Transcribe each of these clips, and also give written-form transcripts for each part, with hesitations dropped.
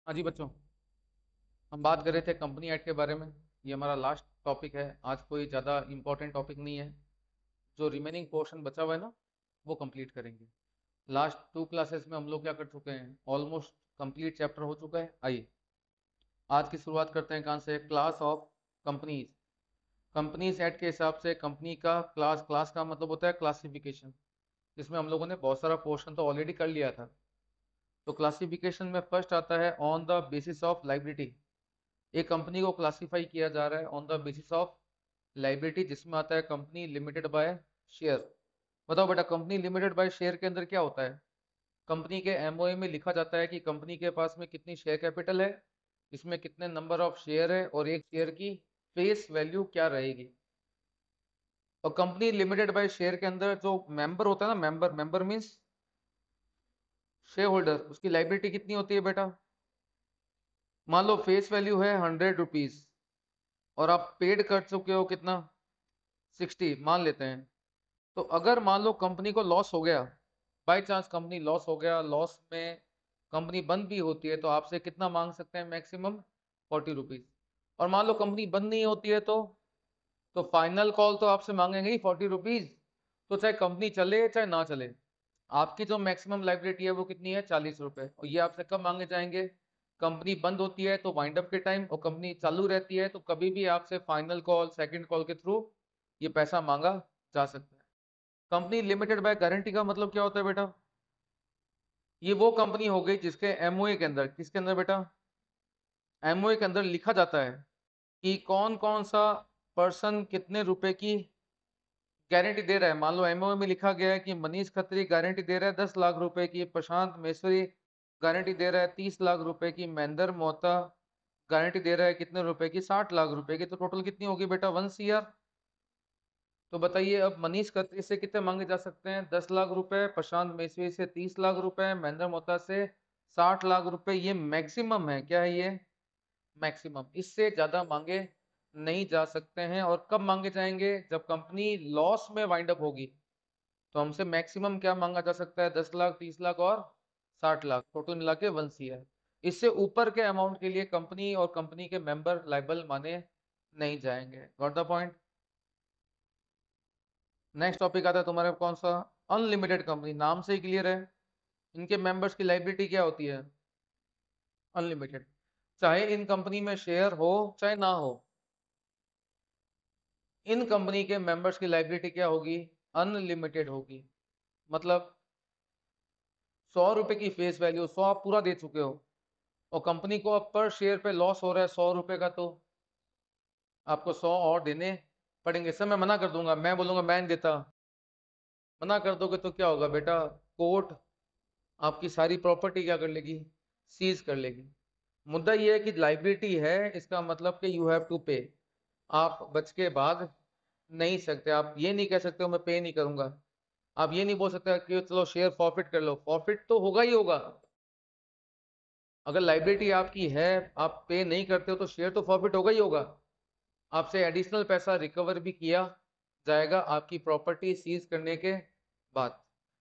हाँ जी बच्चों, हम बात कर रहे थे कंपनी ऐड के बारे में। ये हमारा लास्ट टॉपिक है। आज कोई ज़्यादा इम्पोर्टेंट टॉपिक नहीं है। जो रिमेनिंग पोर्शन बचा हुआ है ना, वो कंप्लीट करेंगे। लास्ट 2 क्लासेस में हम लोग क्या कर चुके हैं, ऑलमोस्ट कंप्लीट चैप्टर हो चुका है। आइए आज की शुरुआत करते हैं। कहाँ से? Class of companies. Companies add के हिसाब से कंपनी का क्लास, क्लास का मतलब होता है क्लासिफिकेशन, जिसमें हम लोगों ने बहुत सारा पोर्शन तो ऑलरेडी कर लिया था। तो क्लासिफिकेशन में फर्स्ट आता है on the basis of liability. एक कंपनी को क्लासिफाई किया जा रहा है on the basis of liability, जिसमें आता है कंपनी लिमिटेड बाय शेयर। बताओ बेटा, कंपनी लिमिटेड बाय शेयर के अंदर क्या होता है? कंपनी के एमओए में लिखा जाता है कि कंपनी के पास में कितनी शेयर कैपिटल है, इसमें कितने नंबर ऑफ शेयर है, और एक शेयर की फेस वैल्यू क्या रहेगी। और कंपनी लिमिटेड बाय शेयर के अंदर जो मेंबर होता है ना, member member means share holder, उसकी लाइबिलिटी कितनी होती है बेटा? मान लो फेस वैल्यू है 100 रुपीज, और आप पेड कर चुके हो कितना? 60 मान लेते हैं। तो अगर मान लो कंपनी को लॉस हो गया, बाय चांस कंपनी लॉस हो गया, लॉस में कंपनी बंद भी होती है, तो आपसे कितना मांग सकते हैं? Maximum 40 rupees. और मान लो कंपनी बंद नहीं होती है, तो फाइनल कॉल तो आपसे मांगेंगे ही 40 रुपीज। तो चाहे कंपनी चले चाहे ना चले, आपकी जो मैक्सिमम लाइबिलिटी है वो कितनी है? 40 रुपए। और ये आपसे कब मांगे जाएंगे? कंपनी बंद होती है तो वाइंड अप के टाइम, और कंपनी चालू रहती है तो कभी भी आपसे फाइनल कॉल, सेकंड कॉल के थ्रू ये पैसा मांगा जा सकता है। कंपनी लिमिटेड बाय गारंटी का मतलब क्या होता है बेटा? ये वो कंपनी हो गई जिसके एमओए के अंदर, किसके अंदर बेटा? एमओए के अंदर लिखा जाता है कि कौन कौन सा पर्सन कितने रुपए की गारंटी दे रहा है। मान लो एमओए में लिखा गया है कि मनीष खत्री गारंटी दे रहा है 10 लाख रुपए की, प्रशांत मेश्वरी गारंटी दे रहा है 30 लाख रुपए की, महेंद्र मोहता गारंटी दे रहा है कितने रुपए की? 60 लाख रुपए की। तो टोटल कितनी होगी बेटा? 1 CR। तो बताइए अब मनीष खत्री से कितने मांगे जा सकते हैं? 10 लाख रुपए, प्रशांत मेश्वरी से 30 लाख रुपए, महेंद्र मोहता से 60 लाख रुपए। ये मैक्सिमम है। क्या है ये? मैक्सिमम। इससे ज्यादा मांगे नहीं जा सकते हैं। और कब मांगे जाएंगे? जब कंपनी लॉस में वाइंड अप होगी, तो हमसे मैक्सिमम क्या मांगा जा सकता है? 10 लाख, 30 लाख और 60 लाख, टोटल मिला के 1 CR। इससे ऊपर के अमाउंट के लिए कंपनी और कंपनी के मेंबर लाइबल माने नहीं जाएंगे। Got the point? Next topic आता है तुम्हारे कौन सा? Unlimited company. नाम से ही क्लियर है, इनके मेंबर्स की लाइबिलिटी क्या होती है? अनलिमिटेड। चाहे इन कंपनी में शेयर हो चाहे ना हो, इन कंपनी के मेंबर्स की लाइबिलिटी क्या होगी? अनलिमिटेड होगी। मतलब 100 रुपए की फेस वैल्यू, 100 आप पूरा दे चुके हो, और कंपनी को अब पर शेयर पे लॉस हो रहा है 100 रुपए का, तो आपको 100 और देने पड़ेंगे। सर मैं मना कर दूंगा, मैं बोलूंगा मैं नहीं देता। मना कर दोगे तो क्या होगा बेटा? कोर्ट आपकी सारी प्रॉपर्टी क्या कर लेगी? सीज कर लेगी। मुद्दा ये है कि लाइबिलिटी है, इसका मतलब कि यू हैव टू पे। आप बच के भाग नहीं सकते। आप ये नहीं कह सकते हो मैं पे नहीं करूंगा। आप ये नहीं बोल सकते कि चलो शेयर फॉरफिट कर लो, फॉरफिट तो होगा ही होगा। अगर लाइबिलिटी आपकी है, आप पे नहीं करते हो, तो शेयर तो फॉरफिट होगा ही होगा। आपसे एडिशनल पैसा रिकवर भी किया जाएगा आपकी प्रॉपर्टी सीज करने के बाद।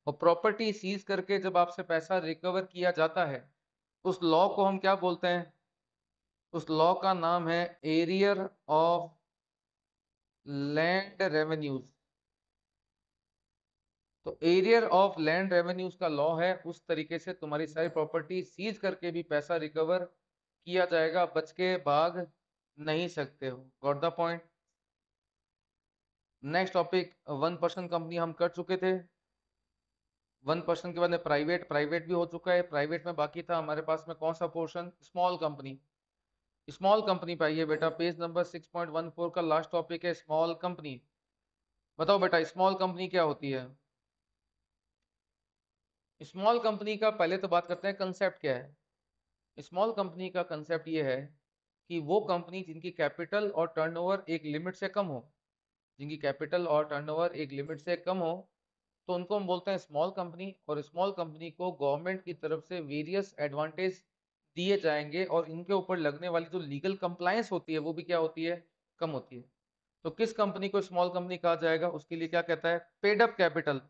और प्रॉपर्टी सीज करके जब आपसे पैसा रिकवर किया जाता है, उस लॉ को हम क्या बोलते हैं? उस लॉ का नाम है एरियर ऑफ लैंड रेवेन्यूज। तो एरियर ऑफ लैंड रेवेन्यूज का लॉ है, उस तरीके से तुम्हारी सारी प्रॉपर्टी सीज करके भी पैसा रिकवर किया जाएगा, बच के भाग नहीं सकते हो। Got the point? Next topic, 1% company हम कर चुके थे। 1% के बाद में प्राइवेट, प्राइवेट भी हो चुका है। प्राइवेट में बाकी था हमारे पास में कौन सा portion? Small company. Small company पे आइए बेटा, पेज नंबर 6.14 का लास्ट टॉपिक है स्मॉल कंपनी। बताओ बेटा स्मॉल कंपनी क्या होती है? स्मॉल कंपनी का पहले तो बात करते हैं कंसेप्ट क्या है। स्मॉल कंपनी का कंसेप्ट ये है कि वो कंपनी जिनकी कैपिटल और टर्नओवर एक लिमिट से कम हो, जिनकी कैपिटल और टर्नओवर एक लिमिट से कम हो, तो उनको हम बोलते हैं स्मॉल कंपनी। और स्मॉल कंपनी को गवर्नमेंट की तरफ से वेरियस एडवांटेज दिए जाएंगे, और इनके ऊपर लगने वाली जो लीगल कंप्लायंस होती है वो भी क्या होती है? कम होती है। तो किस कंपनी को स्मॉल कंपनी कहा जाएगा? उसके लिए क्या कहता है? Paid up capital.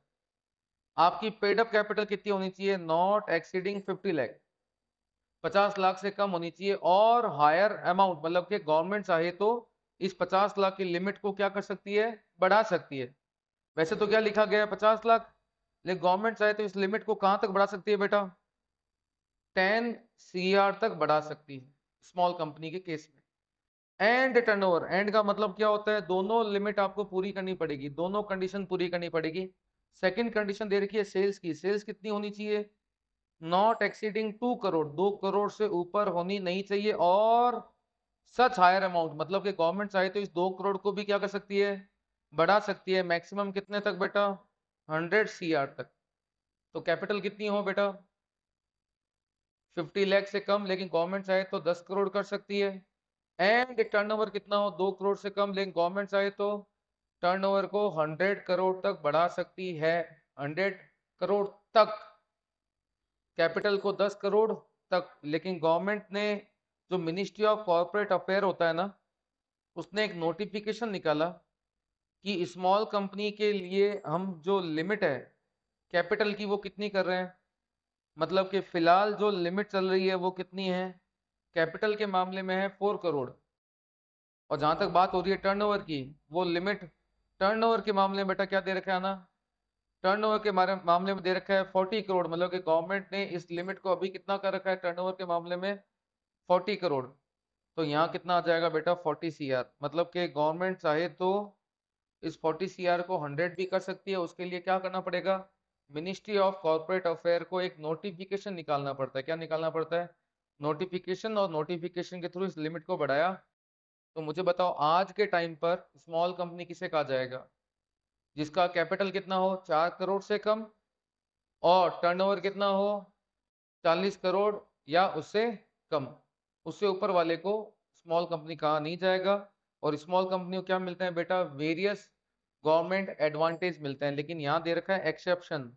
आपकी पेड अप कैपिटल कितनी होनी चाहिए? Not exceeding 50 lakh. 50 लाख से कम होनी चाहिए, और हायर अमाउंट मतलब कि गवर्नमेंट चाहे तो इस 50 लाख की लिमिट को क्या कर सकती है, बढ़ा सकती है। वैसे तो क्या लिखा गया है 50 लाख, लेकिन गवर्नमेंट चाहे तो इस लिमिट को कहां तक बढ़ा सकती है बेटा, 10 CR तक बढ़ा सकती है स्मॉल कंपनी के केस में। एंड टर्नओवर, एंड का मतलब क्या होता है, दोनों लिमिट आपको पूरी करनी पड़ेगी, दोनों कंडीशन पूरी करनी पड़ेगी। सेकंड कंडीशन दे रखी है सेल्स की, सेल्स कितनी होनी चाहिए, नॉट एक्सीडिंग 2 करोड़, 2 करोड़ से ऊपर होनी नहीं चाहिए, और सच हायर अमाउंट मतलब कि गवर्नमेंट चाहे तो इस 2 करोड़ को भी क्या कर सकती है, बढ़ा सकती है। मैक्सिमम कितने तक बेटा, 100 CR तक। तो कैपिटल कितनी हो बेटा, 50 लाख से कम, लेकिन गवर्नमेंट चाहे तो 10 करोड़ कर सकती है। एंड टर्नओवर कितना हो, 2 करोड़ से कम, लेकिन गवर्नमेंट चाहे तो टर्नओवर को 100 करोड़ तक बढ़ा सकती है, 100 करोड़ तक। कैपिटल को 10 करोड़ तक, लेकिन गवर्नमेंट ने, जो मिनिस्ट्री ऑफ कॉर्पोरेट अफेयर होता है ना, उसने एक नोटिफिकेशन निकाला कि स्मॉल कंपनी के लिए हम जो लिमिट है कैपिटल की वो कितनी कर रहे हैं, मतलब कि फिलहाल जो लिमिट चल रही है वो कितनी है, कैपिटल के मामले में है 4 करोड़। और जहां तक बात हो रही है टर्नओवर की, वो लिमिट टर्नओवर के मामले में बेटा क्या दे रखा है ना, टर्नओवर के मामले में दे रखा है 40 करोड़, मतलब कि गवर्नमेंट ने इस लिमिट को अभी कितना कर रखा है टर्नओवर के मामले में, 40 करोड़। तो यहाँ कितना आ जाएगा बेटा, 40 CR, मतलब कि गवर्नमेंट चाहे तो इस 40 CR को 100 भी कर सकती है। उसके लिए क्या करना पड़ेगा, मिनिस्ट्री ऑफ कॉर्पोरेट अफेयर को एक नोटिफिकेशन निकालना पड़ता है। क्या निकालना पड़ता है, नोटिफिकेशन, और नोटिफिकेशन के थ्रू इस लिमिट को बढ़ाया। तो मुझे बताओ आज के टाइम पर स्मॉल कंपनी किसे कहा जाएगा, जिसका कैपिटल कितना हो 4 करोड़ से कम, और टर्नओवर कितना हो 40 करोड़ या उससे कम। उससे ऊपर वाले को स्मॉल कंपनी कहा नहीं जाएगा। और स्मॉल कंपनी को क्या मिलते हैं बेटा, वेरियस गवर्नमेंट एडवांटेज मिलते हैं, लेकिन यहाँ दे रखा है एक्सेप्शन।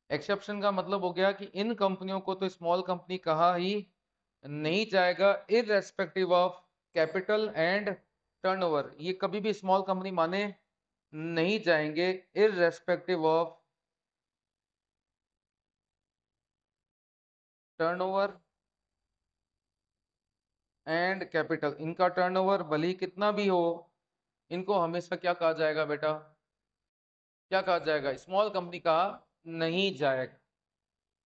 एक्सेप्शन का मतलब हो गया कि इन कंपनियों को तो स्मॉल कंपनी कहा ही नहीं जाएगा, irrespective of capital and turnover. ये कभी भी स्मॉल कंपनी माने नहीं जाएंगे, irrespective of turnover and capital. इनका टर्नओवर भले ही कितना भी हो, इनको हमेशा क्या कहा जाएगा बेटा, क्या कहा जाएगा, स्मॉल कंपनी कहा नहीं जाएगा।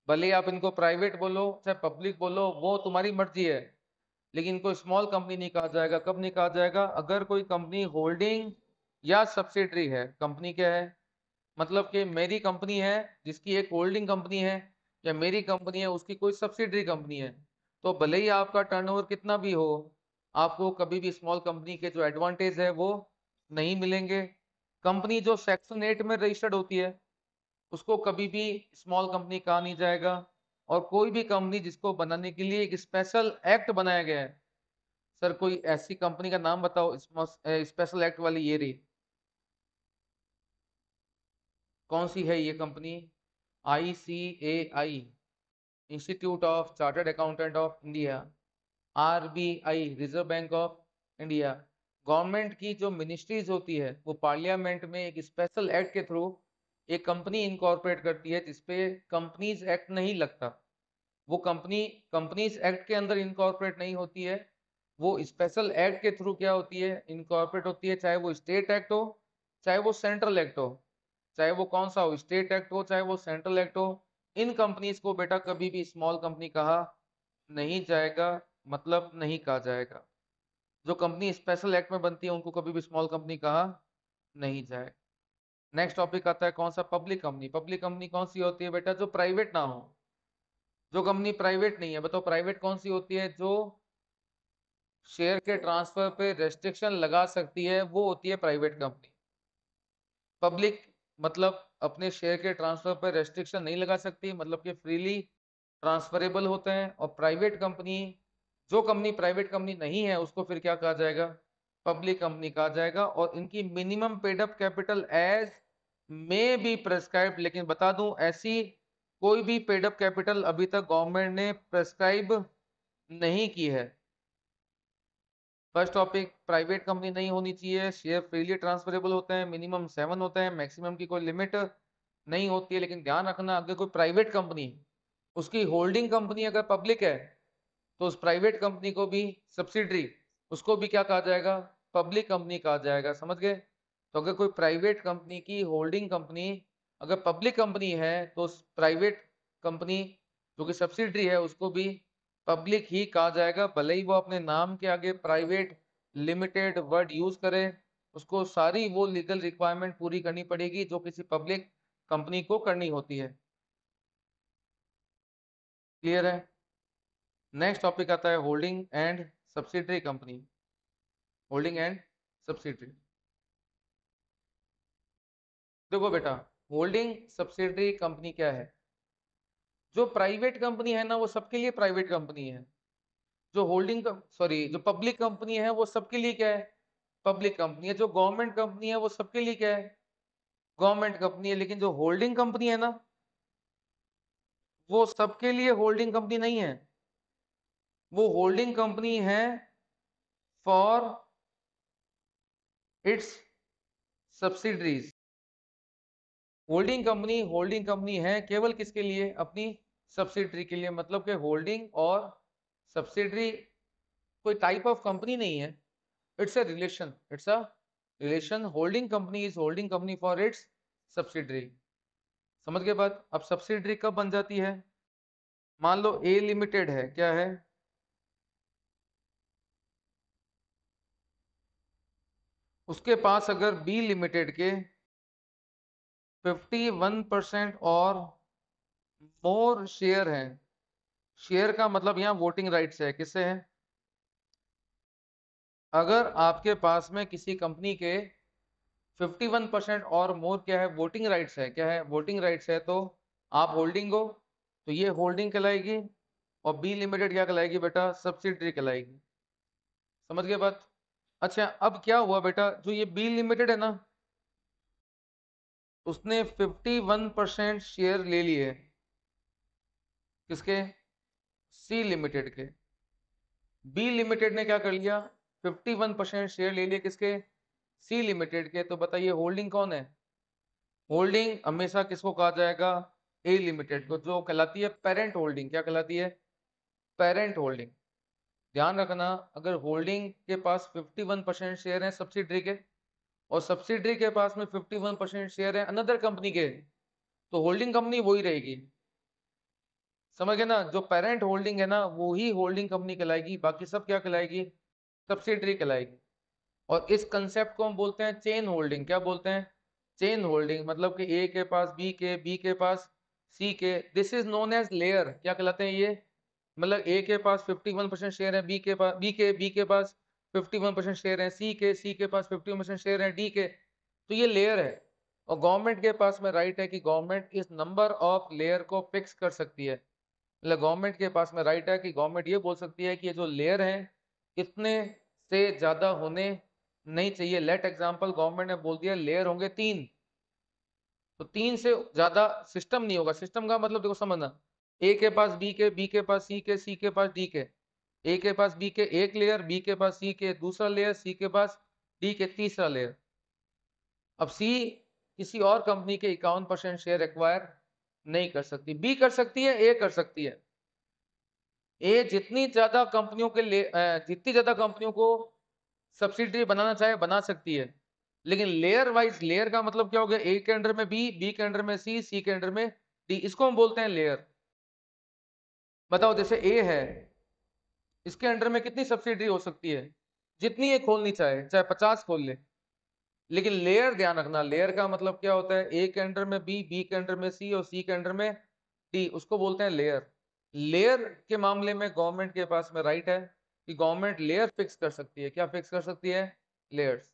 भले ही आप इनको प्राइवेट बोलो चाहे पब्लिक बोलो, वो तुम्हारी मर्जी है, लेकिन इनको स्मॉल कंपनी नहीं कहा जाएगा। कब नहीं कहा जाएगा, अगर कोई कंपनी होल्डिंग या सब्सिडरी है। कंपनी क्या है, मतलब कि मेरी कंपनी है जिसकी एक होल्डिंग कंपनी है, या मेरी कंपनी है उसकी कोई सब्सिडरी कंपनी है, तो भले ही आपका टर्नओवर कितना भी हो, आपको कभी भी स्मॉल कंपनी के जो एडवांटेज है वो नहीं मिलेंगे। कंपनी जो सेक्शन 8 में रजिस्टर्ड होती है उसको कभी भी स्मॉल कंपनी कहा नहीं जाएगा। और कोई भी कंपनी जिसको बनाने के लिए एक स्पेशल एक्ट बनाया गया है, सर कोई ऐसी कंपनी का नाम बताओ स्पेशल एक्ट वाली, ये रही, कौन सी है ये company, ICAI, institute of chartered accountant of India, RBI, reserve bank of India. Government की जो मिनिस्ट्रीज होती है वो पार्लियामेंट में एक स्पेशल एक्ट के थ्रू एक कंपनी इनकॉर्पोरेट करती है, जिसपे कंपनीज एक्ट नहीं लगता। वो कंपनी कंपनीज एक्ट के अंदर इनकॉर्पोरेट नहीं होती है, वो स्पेशल एक्ट के थ्रू क्या होती है, इनकॉर्पोरेट होती है। चाहे वो स्टेट एक्ट हो, चाहे वो सेंट्रल एक्ट हो, चाहे वो कौन सा हो, स्टेट एक्ट हो चाहे वो सेंट्रल एक्ट हो, इन कंपनीज को बेटा कभी भी स्मॉल कंपनी कहा नहीं जाएगा, मतलब नहीं कहा जाएगा। जो कंपनी स्पेशल एक्ट में बनती है उनको कभी भी स्मॉल कंपनी कहा नहीं जाएगा। नेक्स्ट टॉपिक आता है कौन सा, पब्लिक कंपनी। पब्लिक कंपनी कौन सी होती है बेटा, जो प्राइवेट ना हो, जो कंपनी प्राइवेट नहीं है। बताओ प्राइवेट कौन सी होती है, जो शेयर के ट्रांसफर पे रेस्ट्रिक्शन लगा सकती है, वो होती है प्राइवेट कंपनी। पब्लिक मतलब अपने शेयर के ट्रांसफर पर रेस्ट्रिक्शन नहीं लगा सकती, मतलब कि फ्रीली ट्रांसफरेबल होते हैं। और प्राइवेट कंपनी, जो कंपनी प्राइवेट कंपनी नहीं है उसको फिर क्या कहा जाएगा, पब्लिक कंपनी कहा जाएगा। और इनकी minimum paid up capital as में बी प्रेस्क्राइब, लेकिन बता दूं ऐसी कोई भी पेड अप कैपिटल अभी तक गवर्नमेंट ने प्रेस्क्राइब नहीं की है। फर्स्ट टॉपिक, प्राइवेट कंपनी नहीं होनी चाहिए, शेयर फ्रीली ट्रांसफरेबल होते हैं, मिनिमम 7 होते हैं, मैक्सिमम की कोई लिमिट नहीं होती है। लेकिन ध्यान रखना, अगर कोई प्राइवेट कंपनी, उसकी होल्डिंग कंपनी अगर पब्लिक है, तो उस प्राइवेट कंपनी को भी सब्सिडरी, उसको भी क्या कहा जाएगा, पब्लिक कंपनी कहा जाएगा। समझ गए? तो अगर कोई प्राइवेट कंपनी की होल्डिंग कंपनी अगर पब्लिक कंपनी है तो उस प्राइवेट कंपनी जो कि सब्सिडरी है उसको भी पब्लिक ही कहा जाएगा, भले ही वो अपने नाम के आगे प्राइवेट लिमिटेड वर्ड यूज करे, उसको सारी वो लीगल रिक्वायरमेंट पूरी करनी पड़ेगी जो किसी पब्लिक कंपनी को करनी होती है। क्लियर है? नेक्स्ट टॉपिक आता है holding and subsidiary company. Holding and subsidiary, देखो बेटा, होल्डिंग सब्सिडरी कंपनी क्या है? जो प्राइवेट कंपनी है ना वो सबके लिए प्राइवेट कंपनी है। जो होल्डिंग सॉरी जो पब्लिक कंपनी है वो सबके लिए क्या है, पब्लिक कंपनी है। जो गवर्नमेंट कंपनी है वो सबके लिए क्या है, गवर्नमेंट कंपनी है। लेकिन जो होल्डिंग कंपनी है ना वो सबके लिए होल्डिंग कंपनी नहीं है, वो होल्डिंग कंपनी है for its subsidiaries. Holding company है केवल किसके लिए, अपनी सब्सिडरी के लिए। मतलब कि होल्डिंग और सब्सिडरी कोई टाइप ऑफ कंपनी नहीं है, it's a relation, it's a relation. Holding company is holding company for its subsidiary. समझ गए बात? अब सब्सिडरी कब बन जाती है? मान लो ए लिमिटेड है, क्या है, उसके पास अगर बी लिमिटेड के 51% और मोर शेयर है। शेयर का मतलब यहाँ वोटिंग राइट्स है, किससे है? अगर आपके पास में किसी कंपनी के 51% और मोर क्या है, वोटिंग राइट्स है, क्या है, वोटिंग राइट्स है, तो आप होल्डिंग हो, तो ये होल्डिंग कहलाएगी। और बी लिमिटेड क्या कहलाएगी बेटा, सब्सिडरी कहलाएगी। समझ गए बात? अच्छा, अब क्या हुआ बेटा, जो ये बी लिमिटेड है ना उसने 51% शेयर ले लिए, किसके, सी लिमिटेड के। बी लिमिटेड ने क्या कर लिया, 51% शेयर ले लिए, किसके, सी लिमिटेड के। तो बताइए होल्डिंग कौन है? होल्डिंग हमेशा किसको कहा जाएगा, ए लिमिटेड को, जो कहलाती है पेरेंट होल्डिंग। क्या कहलाती है, पेरेंट होल्डिंग। ध्यान रखना, अगर होल्डिंग के पास 51% शेयर है सब्सिडरी के और सब्सिडरी के पास में 51% शेयर है अनदर कंपनी के, तो होल्डिंग कंपनी वही रहेगी। समझ गए ना? जो पेरेंट होल्डिंग है ना वो ही होल्डिंग कंपनी कहलाएगी, बाकी सब क्या कहलाएगी, सब्सिडरी कहलाएगी। और इस कंसेप्ट को हम बोलते हैं चेन होल्डिंग। क्या बोलते हैं, चेन होल्डिंग। मतलब कि ए के पास बी के पास सी के, this is known edge layer. क्या कहलाते हैं ये, मतलब ए के पास 51% शेयर है, बी के पास 51% शेयर है, सी के पास 51% शेयर है, डी के, तो ये लेयर है। और गवर्नमेंट के पास में राइट है कि गवर्नमेंट इस नंबर ऑफ लेयर को फिक्स कर सकती है। मतलब गवर्नमेंट के पास में राइट है कि गवर्नमेंट ये बोल सकती है कि ये जो लेयर है इतने से ज्यादा होने नहीं चाहिए। लेट एग्जांपल, गवर्नमेंट ने बोल दिया लेयर होंगे 3, तो 3 से ज्यादा सिस्टम नहीं होगा। सिस्टम का मतलब देखो समझना, ए के पास बी के पास सी के पास डी के, ए के पास बी के एक लेयर, बी के पास सी के दूसरा लेयर, सी के पास डी के तीसरा लेयर। अब सी किसी और कंपनी के 51% शेयर एक्वायर नहीं कर सकती, बी कर सकती है, ए कर सकती है। ए जितनी ज्यादा कंपनियों को सब्सिडरी बनाना चाहे बना सकती है। लेकिन लेयर वाइज, लेयर का मतलब क्या हो गया, ए के अंडर में बी के अंडर में सी के अंडर में डी, इसको हम बोलते हैं लेयर। बताओ, जैसे ए है, इसके अंडर में कितनी सब्सिडरी हो सकती है, जितनी ये खोलनी चाहे, चाहे 50 खोल ले। लेकिन लेयर, ध्यान रखना, लेयर का मतलब क्या होता है, ए के अंडर में बी के अंडर में सी और सी के अंडर में डी, उसको बोलते हैं लेयर। लेयर के मामले में गवर्नमेंट के पास में राइट है कि गवर्नमेंट लेयर फिक्स कर सकती है। क्या फिक्स कर सकती है, लेयर्स।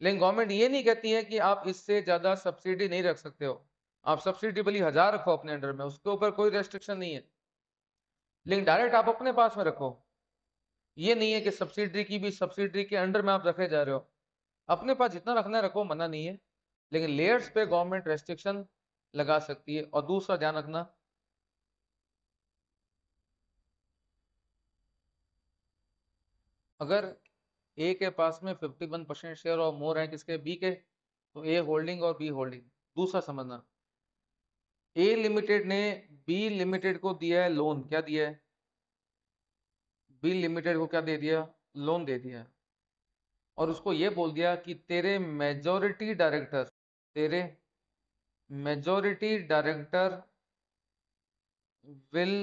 लेकिन गवर्नमेंट ये नहीं कहती है कि आप इससे ज्यादा सब्सिडी नहीं रख सकते हो। आप सब्सिडी भली 1000 रखो अपने अंडर में, उसके ऊपर कोई रेस्ट्रिक्शन नहीं है। लेकिन डायरेक्ट आप अपने पास में रखो, ये नहीं है कि सब्सिडी की भी सब्सिडी के अंडर में आप रखे जा रहे हो। अपने पास जितना रखना है रखो, मना नहीं है। लेकिन लेयर्स पे गवर्नमेंट रेस्ट्रिक्शन लगा सकती है। और दूसरा ध्यान रखना, अगर ए के पास में 51% शेयर और मोर है किसके, बी के, तो ए होल्डिंग और बी होल्डिंग। दूसरा समझना, ए लिमिटेड ने बी लिमिटेड को दिया है लोन। क्या दिया है, बी लिमिटेड को क्या दे दिया, लोन दे दिया, और उसको ये बोल दिया कि तेरे majority director will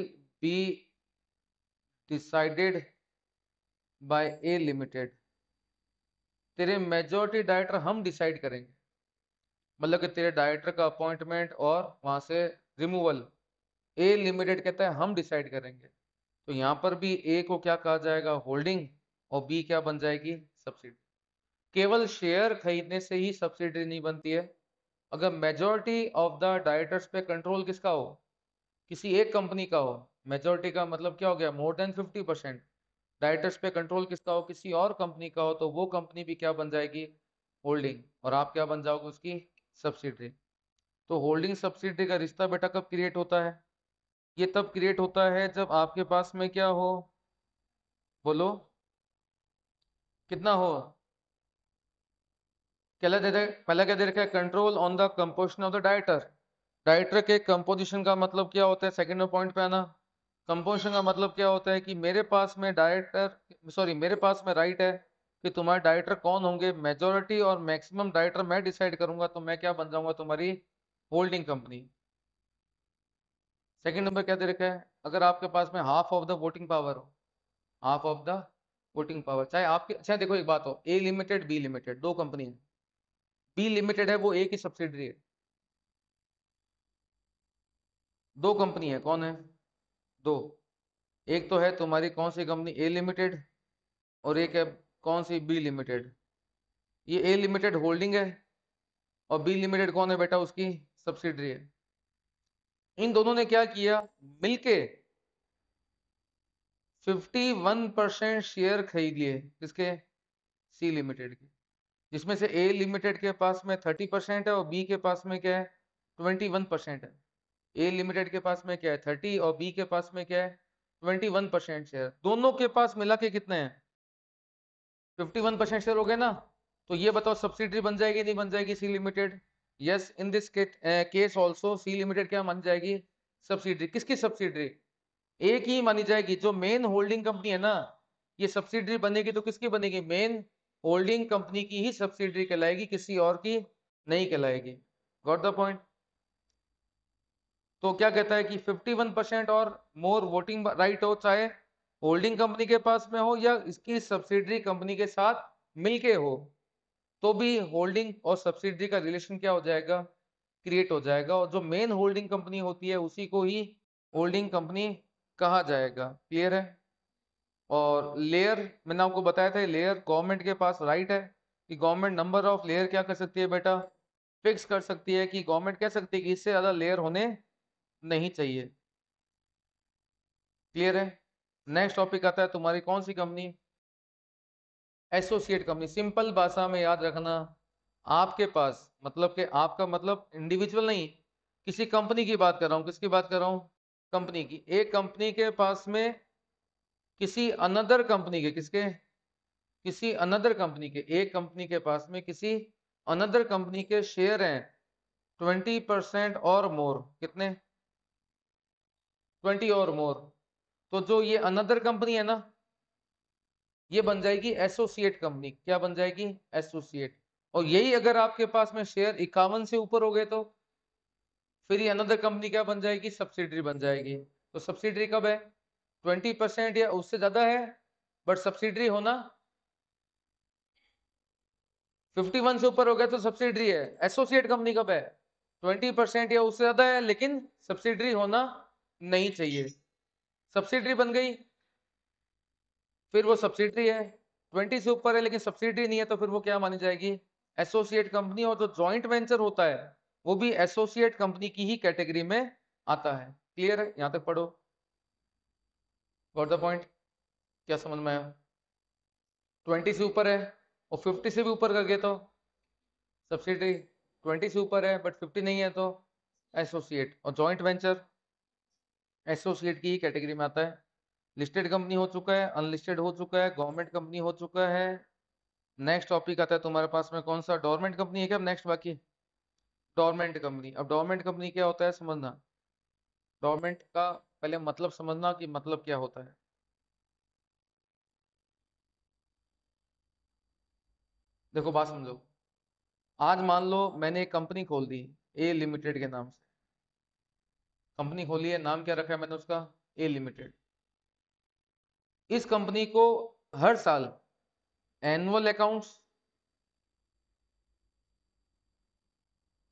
be decided by A limited. तेरे मेजॉरिटी डायरेक्टर हम डिसाइड करेंगे, मतलब कि तेरे डायरेक्टर का अपॉइंटमेंट और वहां से रिमूवल ए लिमिटेड कहता है हम डिसाइड करेंगे। तो यहाँ पर भी ए को क्या कहा जाएगा, होल्डिंग, और बी क्या बन जाएगी, सब्सिडी। केवल शेयर खरीदने से ही सब्सिडी नहीं बनती है। अगर मेजॉरिटी ऑफ द डायरेक्टर्स पे कंट्रोल किसका हो, किसी एक कंपनी का हो, मेजॉरिटी का मतलब क्या हो गया, मोर देन 50%, डायरेक्टर्स पे कंट्रोल किसका हो, किसी और कंपनी का हो, तो वो कंपनी भी क्या बन जाएगी, होल्डिंग, और आप क्या बन जाओगे, उसकी सब्सिडरी। तो होल्डिंग सब्सिडरी का रिश्ता बेटा कब क्रिएट होता है, ये तब क्रिएट होता है जब आपके पास में क्या हो, बोलो कितना हो, पहला क्या दे रखा है, control on the composition of the director. Director के कंपोजिशन का मतलब क्या होता है, सेकंड पॉइंट पे आना। कंपोजिशन का मतलब क्या होता है कि मेरे पास में मेरे पास में राइट है कि तुम्हारे डायरेक्टर कौन होंगे, मेजोरिटी और मैक्सिमम डायरेक्टर मैं डिसाइड करूंगा, तो मैं क्या बन जाऊंगा, तुम्हारी होल्डिंग कंपनी। सेकंड नंबर क्या दे रखा है, अगर आपके पास में half of the voting power हो, half of the voting power, चाहे आपके, अच्छा देखो एक बात हो, ए लिमिटेड बी लिमिटेड दो कंपनी है, बी लिमिटेड है वो ए की सब्सिडरी है, दो कंपनी है, कौन है, दो, एक तो है तुम्हारी कौन सी कंपनी, ए लिमिटेड, और एक है कौन सी, बी लिमिटेड। ये ए लिमिटेड होल्डिंग है, और बी लिमिटेड कौन है बेटा, उसकी सब्सिडरी है। इन दोनों ने क्या किया, मिलके 51% शेयर खरीद लिए, किसके, सी लिमिटेड के, जिसमें से ए लिमिटेड के पास में 30% है और बी के पास में क्या है, 21% है। ए लिमिटेड के पास में क्या है, 30, और बी के पास में क्या है, 21% शेयर। दोनों के पास मिला के कितने हैं, 51% शेयर हो गए ना। तो ये बताओ सब्सिडरी बन जाएगी नहीं बन जाएगी C limited, yes, in this case also C limited क्या मान जाएगी, सब्सिडरी। किसकी सब्सिडरी, एक ही मानी जाएगी, जो मेन होल्डिंग कंपनी है ना, ये सब्सिडरी बनेगी तो किसकी बनेगी, मेन होल्डिंग कंपनी की ही सब्सिडरी कहलाएगी, किसी और की नहीं कहलाएगी। Got the point. तो क्या कहता है कि 51% और मोर वोटिंग राइट हो, चाहे होल्डिंग कंपनी के पास में हो या इसकी सब्सिडरी कंपनी के साथ मिलके हो, तो भी होल्डिंग और सब्सिडरी का रिलेशन क्या हो जाएगा, क्रिएट हो जाएगा, और जो मेन होल्डिंग कंपनी होती है उसी को ही होल्डिंग कंपनी कहा जाएगा। क्लियर है। और लेयर मैंने आपको बताया था, लेयर गवर्नमेंट के पास राइट है कि गवर्नमेंट नंबर ऑफ लेयर क्या कर सकती है बेटा, फिक्स कर सकती है, कि गवर्नमेंट कह सकती है कि इससे ज्यादा लेयर होने नहीं चाहिए। क्लियर है। नेक्स्ट टॉपिक आता है तुम्हारी कौन सी कंपनी, एसोसिएट कंपनी। सिंपल भाषा में याद रखना, आपके पास मतलब कि आपका मतलब इंडिविजुअल नहीं, किसी कंपनी की बात कर रहा हूँ, किसकी बात कर रहा हूँ, कंपनी की। एक कंपनी के पास में किसी अनदर कंपनी के, किसके, किसी अनदर कंपनी के, एक कंपनी के पास में किसी अनदर कंपनी के शेयर हैं 20% और मोर, कितने, 20 और मोर, तो जो ये अनदर कंपनी है ना, ये बन जाएगी एसोसिएट कंपनी। क्या बन जाएगी, एसोसिएट। और यही अगर आपके पास में शेयर 51 से ऊपर हो गए तो फिर ये अनदर कंपनी क्या बन जाएगी, सब्सिडरी बन जाएगी। तो सब्सिडरी कब है, 20% या उससे ज्यादा है, बट सब्सिडरी होना 51 से ऊपर हो गया तो सब्सिडरी है। एसोसिएट कंपनी कब है, 20% या उससे ज्यादा है, लेकिन सब्सिडरी होना नहीं चाहिए। सब्सिडरी बन गई, फिर वो सब्सिडरी है, 20 से ऊपर है लेकिन सब्सिडरी नहीं है, तो फिर वो क्या मानी जाएगी, एसोसिएट कंपनी। और जो जॉइंट वेंचर होता है वो भी एसोसिएट कंपनी की ही कैटेगरी में आता है। क्लियर है, यहां तक पढ़ो। गॉट द पॉइंट, क्या समझ में आया। 20 से ऊपर है और 50 से भी ऊकर कर गए तो सब्सिडरी, 20 से ऊपर है बट 50 नहीं है तो एसोसिएट। और जॉइंट वेंचर एसोसिएट की ही कैटेगरी में आता है। लिस्टेड कंपनी हो चुका है, अनलिस्टेड हो चुका है, गवर्नमेंट कंपनी हो चुका है। नेक्स्ट टॉपिक आता है तुम्हारे पास में कौन सा, डोरमेंट कंपनी है क्या नेक्स्ट बाकी, डोरमेंट कंपनी। अब डोरमेंट कंपनी क्या होता है समझना, डोरमेंट का पहले मतलब समझना कि मतलब क्या होता है। देखो बात समझो। आज मान लो मैंने एक कंपनी खोल दी, ए लिमिटेड के नाम से। कंपनी खोली है, नाम क्या रखा है मैंने उसका? ए लिमिटेड। इस कंपनी को हर साल annual accounts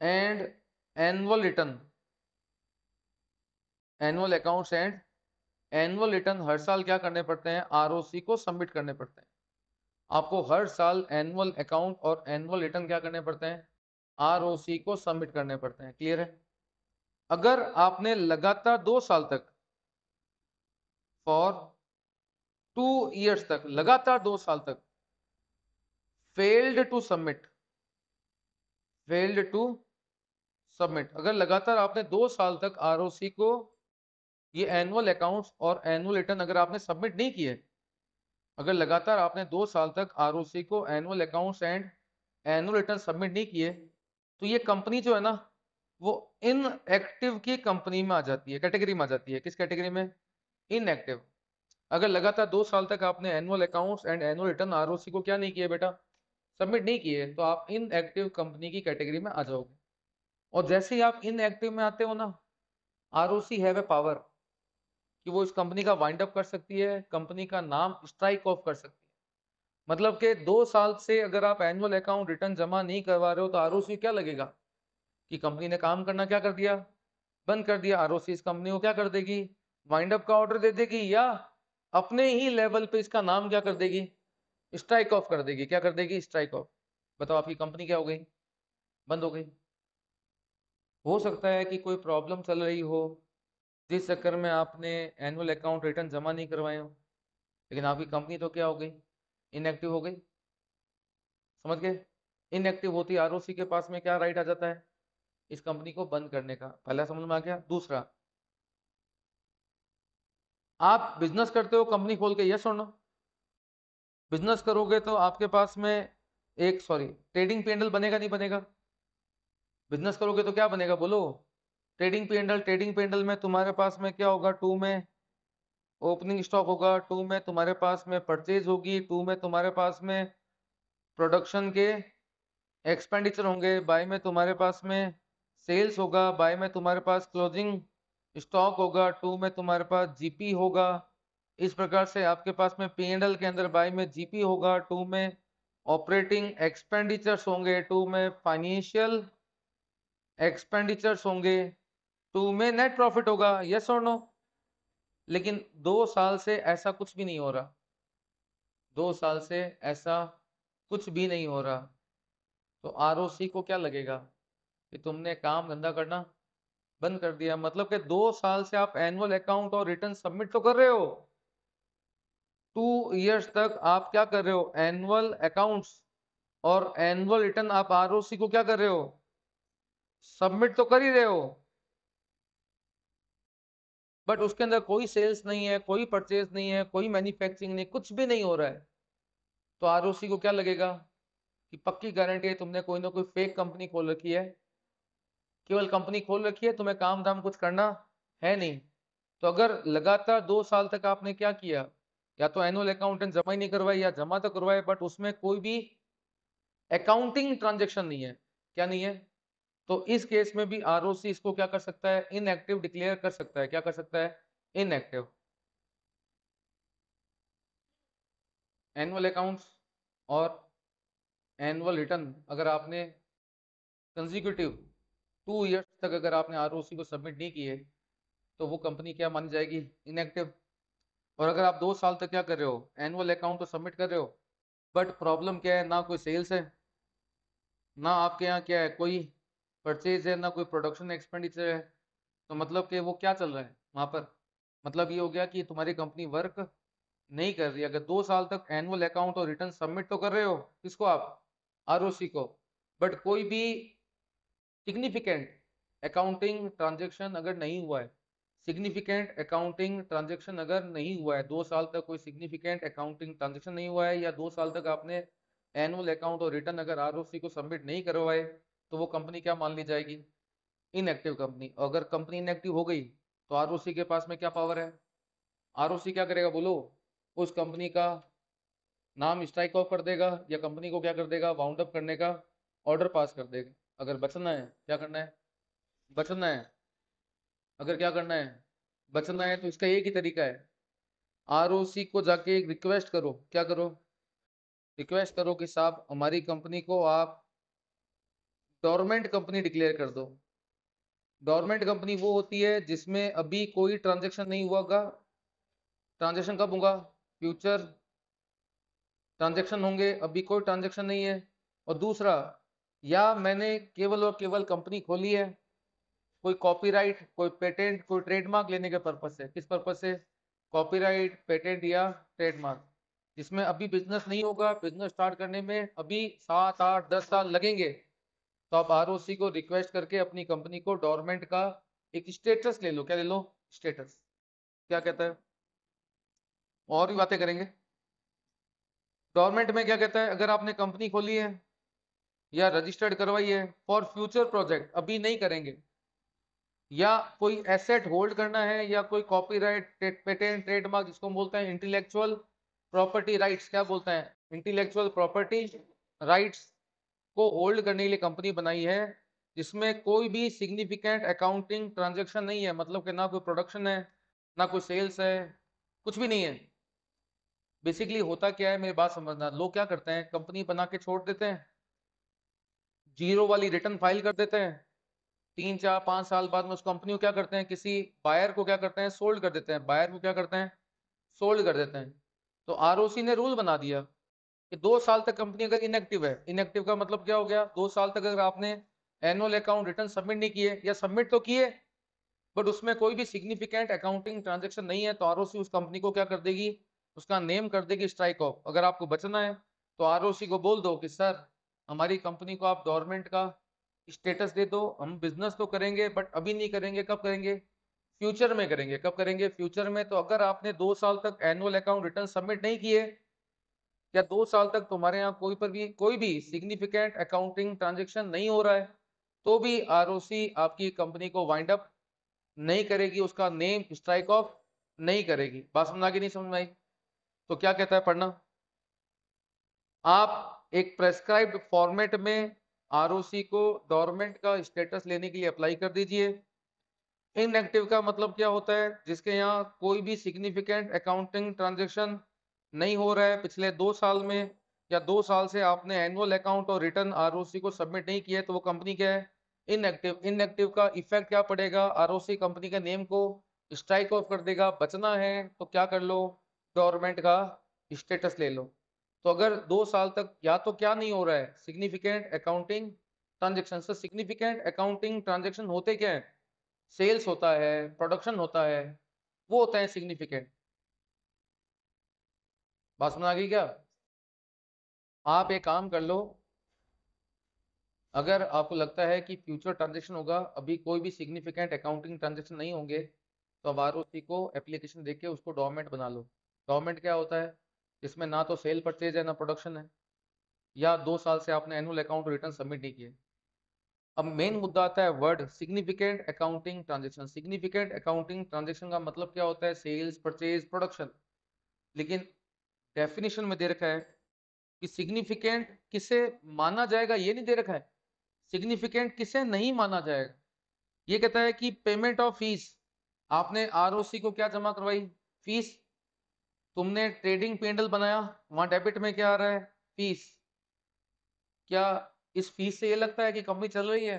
and annual return, annual accounts and annual return हर साल क्या करने पड़ते हैं? आरओसी को सबमिट करने पड़ते हैं। आपको हर साल एनुअल अकाउंट और एनुअल रिटर्न क्या करने पड़ते हैं? आरओसी को सबमिट करने पड़ते हैं। क्लियर है? अगर आपने लगातार 2 साल तक, फॉर 2 years तक, लगातार 2 साल तक failed to submit, failed to submit, अगर लगातार आपने 2 साल तक आरओसी को ये एनुअल अकाउंट्स और एनुअल रिटर्न अगर आपने सबमिट नहीं किए, अगर लगातार आपने 2 साल तक आरओसी को annual accounts and annual return submit नहीं किए, तो ये कंपनी जो है ना, वो इनएक्टिव की कंपनी में आ जाती है, कैटेगरी में आ जाती है। किस कैटेगरी में? इनएक्टिव। अगर लगातार 2 साल तक आपने annual accounts and annual return ROC को क्या नहीं किए बेटा? सबमिट नहीं किए, तो आप इनएक्टिव कंपनी की कैटेगरी में आ जाओगे। और जैसे ही आप इनएक्टिव में आते हो ना, आरओसी हैव ए पावर कि वो इस कंपनी का वाइंड अप कर सकती है, कंपनी का नाम स्ट्राइक ऑफ कर सकती है। मतलब कि 2 साल से अगर आप एनुअल अकाउंट रिटर्न जमा नहीं करवा रहे हो, तो आरओसी क्या लगेगा कि कंपनी ने काम करना क्या कर दिया? बंद कर दिया। आरओसी इस कंपनी को क्या कर देगी? वाइंड अप का ऑर्डर दे देगी, या अपने ही लेवल पे इसका नाम क्या कर देगी? स्ट्राइक ऑफ कर देगी। क्या कर देगी? Strike off. बताओ आपकी कंपनी क्या हो गई? बंद हो गई। हो सकता है कि कोई प्रॉब्लम चल रही हो, जिस चक्कर में आपने एनुअल अकाउंट रिटर्न जमा नहीं करवाए हो, लेकिन आपकी कंपनी तो क्या हो गई? इनएक्टिव हो गई। समझ गए? इनएक्टिव होती आरओसी के पास में क्या राइट आ जाता है? इस कंपनी को बंद करने का। पहला समझ में आ गया। दूसरा, आप बिजनेस करते हो कंपनी खोल के, यस और नो? बिजनेस करोगे तो आपके पास में एक, सॉरी, ट्रेडिंग पैनल बनेगा नहीं बनेगा? बिजनेस करोगे तो क्या बनेगा बोलो? Trading panel. ट्रेडिंग पैनल में तुम्हारे पास में क्या होगा? टू में ओपनिंग स्टॉक होगा, टू में तुम्हारे पास में परचेज होगी, टू में तुम्हारे पास में प्रोडक्शन के एक्सपेंडिचर होंगे, बाय में तुम्हारे पास में सेल्स होगा, बाय में तुम्हारे पास क्लोजिंग स्टॉक होगा, टू में तुम्हारे पास जीपी होगा। इस प्रकार से आपके पास में पी&एल के अंदर बाय में जीपी होगा, टू में ऑपरेटिंग एक्सपेंडिचर्स होंगे, टू में फाइनेंशियल एक्सपेंडिचर्स होंगे, टू में नेट प्रॉफिट होगा। यस और नो? लेकिन 2 साल से ऐसा कुछ भी नहीं हो रहा। 2 साल से ऐसा कुछ भी नहीं हो रहा, तो आरओसी को क्या लगेगा कि तुमने काम धंधा करना बंद कर दिया। मतलब कि 2 साल से आप एनुअल अकाउंट और रिटर्न सबमिट तो कर रहे हो, 2 years तक आप क्या कर रहे हो? एनुअल अकाउंट्स और एनुअल रिटर्न आप आरओसी को क्या कर रहे हो? सबमिट तो कर ही रहे हो, बट उसके अंदर कोई सेल्स नहीं है, कोई परचेज नहीं है, कोई मैन्युफैक्चरिंग नहीं, कुछ भी नहीं हो रहा है। तो आरओसी को क्या लगेगा कि पक्की गारंटी है तुमने कोई ना कोई फेक कंपनी खोल रखी है, केवल कंपनी खोल रखी है, तुम्हें काम धाम कुछ करना है नहीं। तो अगर लगातार 2 साल तक आपने क्या किया, या तो एनुअल अकाउंटेंट जमा ही नहीं करवाई, या जमा तो करवाए बट उसमें कोई भी अकाउंटिंग ट्रांजेक्शन नहीं है। क्या नहीं है? तो इस केस में भी आरओसी इसको क्या कर सकता है? इनएक्टिव डिक्लेयर कर सकता है। क्या कर सकता है? इनएक्टिव। एनुअल अकाउंट्स और एनुअल रिटर्न अगर आपने कंजिक्यूटिव 2 years तक अगर आपने आरओसी को सबमिट नहीं किए, तो वो कंपनी क्या मानी जाएगी? इनएक्टिव। और अगर आप 2 साल तक क्या कर रहे हो? एनुअल अकाउंट तो सबमिट कर रहे हो, बट प्रॉब्लम क्या है? ना कोई सेल्स है, ना आपके यहाँ क्या है, कोई परचेज है, ना कोई प्रोडक्शन एक्सपेंडिचर है। तो मतलब कि वो क्या चल रहा है वहां पर? मतलब ये हो गया कि तुम्हारी कंपनी वर्क नहीं कर रही। अगर 2 साल तक एनुअल अकाउंट और रिटर्न सबमिट तो कर रहे हो, किसको आप? आरओसी को, बट कोई भी सिग्निफिकेंट अकाउंटिंग ट्रांजेक्शन अगर नहीं हुआ है, सिग्निफिकेंट अकाउंटिंग ट्रांजेक्शन अगर नहीं हुआ है, 2 साल तक कोई सिग्निफिकेंट अकाउंटिंग ट्रांजेक्शन नहीं हुआ है, या 2 साल तक आपने एनुअल अकाउंट और रिटर्न अगर आरओसी को सबमिट नहीं करवाए, तो वो कंपनी क्या मान ली जाएगी? Inactive company. अगर कंपनी इनएक्टिव हो गई, तो आरओसी के पास में क्या पावर है? आरओसी क्या करेगा बोलो? उस कंपनी का नाम स्ट्राइक ऑफ कर देगा या कंपनी को क्या कर देगा, वाउंड अप करने का ऑर्डर पास कर देगा। अगर बचना है क्या करना है, बचना है, अगर क्या करना है, बचना है, तो इसका एक ही तरीका है, आरओसी को जाके एक रिक्वेस्ट करो। क्या करो, रिक्वेस्ट करो कि साहब हमारी कंपनी को आप डोरमेंट कंपनी डिक्लेयर कर दो। डोरमेंट कंपनी वो होती है जिसमें अभी कोई ट्रांजेक्शन नहीं हुआ होगा। ट्रांजेक्शन कब होगा, फ्यूचर ट्रांजेक्शन होंगे, अभी कोई ट्रांजेक्शन नहीं है। और दूसरा, या मैंने केवल और केवल कंपनी खोली है कोई कॉपीराइट, कोई पेटेंट, कोई ट्रेडमार्क लेने के पर्पज से। किस पर्पज से, कॉपीराइट, पेटेंट या ट्रेडमार्क, जिसमें अभी बिजनेस नहीं होगा, बिजनेस स्टार्ट करने में अभी 7 8 10 साल लगेंगे। तो आप आरओसी को रिक्वेस्ट करके अपनी कंपनी को डोरमेंट का एक स्टेटस ले लो। क्या ले लो, स्टेटस। क्या कहता है, और भी बातें करेंगे। डोरमेंट में क्या कहता है, अगर आपने कंपनी खोली है या रजिस्टर्ड करवाई है फॉर फ्यूचर प्रोजेक्ट, अभी नहीं करेंगे, या कोई एसेट होल्ड करना है, या कोई कॉपीराइट, पेटेंट, ट्रेडमार्क, जिसको हम बोलते हैं इंटेलेक्चुअल प्रॉपर्टी राइट्स, क्या बोलते हैं, इंटेलेक्चुअल प्रॉपर्टी राइट्स को होल्ड करने के लिए कंपनी बनाई है, जिसमें कोई भी सिग्निफिकेंट अकाउंटिंग ट्रांजैक्शन नहीं है, मतलब कि ना कोई प्रोडक्शन है, ना कोई सेल्स है, कुछ भी नहीं है। बेसिकली होता क्या है, मेरी बात समझना, लोग क्या करते हैं, कंपनी बना के छोड़ देते हैं, जीरो वाली रिटर्न फाइल कर देते हैं, 3 4 5 साल बाद में उस कंपनी को क्या करते हैं, किसी बायर को क्या करते हैं, सोल्ड कर देते हैं, बायर को क्या करते हैं, सोल्ड कर देते हैं। तो आरओसी ने रूल बना दिया कि 2 साल तक कंपनी अगर इनएक्टिव है, इनएक्टिव का मतलब क्या हो गया, 2 साल तक अगर आपने एनुअल अकाउंट रिटर्न सबमिट नहीं किए, या सबमिट तो किए बट उसमें कोई भी सिग्निफिकेंट अकाउंटिंग ट्रांजेक्शन नहीं है, तो आरओसी उस कंपनी को क्या कर देगी, उसका नेम कर देगी स्ट्राइक ऑफ। अगर आपको बचना है तो आरओसी को बोल दो कि सर हमारी कंपनी को आप गवर्नमेंट का स्टेटस दे दो, हम बिजनेस तो करेंगे बट अभी नहीं करेंगे, कब करेंगे, फ्यूचर में करेंगे। कब करेंगे, फ्यूचर में। तो अगर आपने 2 साल तक एनुअल अकाउंट रिटर्न सबमिट नहीं किए, या 2 साल तक तुम्हारे यहाँ कोई भी सिग्निफिकेंट अकाउंटिंग ट्रांजेक्शन नहीं हो रहा है, तो भी आरओसी आपकी कंपनी को वाइंड अप नहीं करेगी, उसका नेम स्ट्राइक ऑफ नहीं करेगी। बात समझ आ गई, नहीं समझ में आई? तो क्या कहता है, पढ़ना, आप एक प्रेस्क्राइब्ड फॉर्मेट में आरओसी को डोरमेंट का स्टेटस लेने के लिए अप्लाई कर दीजिए। इनएक्टिव का मतलब क्या होता है, जिसके यहाँ कोई भी सिग्निफिकेंट अकाउंटिंग ट्रांजैक्शन नहीं हो रहा है पिछले 2 साल में, या 2 साल से आपने एनुअल अकाउंट और रिटर्न आरओसी को सबमिट नहीं किया है, तो वो कंपनी क्या है, इनएक्टिव। इनएक्टिव का इफेक्ट क्या पड़ेगा, आरओसी कंपनी के नेम को स्ट्राइक ऑफ कर देगा। बचना है तो क्या कर लो, गवर्नमेंट का स्टेटस ले लो। तो अगर 2 साल तक या तो क्या नहीं हो रहा है, सिग्निफिकेंट अकाउंटिंग ट्रांजेक्शन से, सिग्निफिकेंट अकाउंटिंग ट्रांजेक्शन होते क्या है, सेल्स होता है, प्रोडक्शन होता है, वो होता है सिग्निफिकेंट। बात समझ आ गई क्या? आप एक काम कर लो, अगर आपको लगता है कि फ्यूचर ट्रांजेक्शन होगा, अभी कोई भी सिग्निफिकेंट अकाउंटिंग ट्रांजेक्शन नहीं होंगे, तो अब आरओसी को एप्लीकेशन देके उसको डॉक्यूमेंट बना लो। डॉक्यूमेंट क्या होता है, इसमें ना तो सेल परचेज है ना प्रोडक्शन है, या 2 साल से आपने एनुअल अकाउंट रिटर्न सबमिट नहीं किए। अब मेन मुद्दा आता है word significant accounting transaction. Significant accounting transaction का मतलब क्या होता है, सेल्स, परचेज, प्रोडक्शन। लेकिन डेफिनेशन में दे रखा है कि सिग्निफिकेंट किसे माना जाएगा, ये नहीं दे रखा है सिग्निफिकेंट किसे नहीं माना जाएगा। ये कहता है कि पेमेंट ऑफ फीस, आपने आरओसी को क्या जमा करवाई, फीस। तुमने ट्रेडिंग पेंडल बनाया, वहां डेबिट में क्या आ रहा है, फीस। क्या इस फीस से ये लगता है कि कंपनी चल रही है?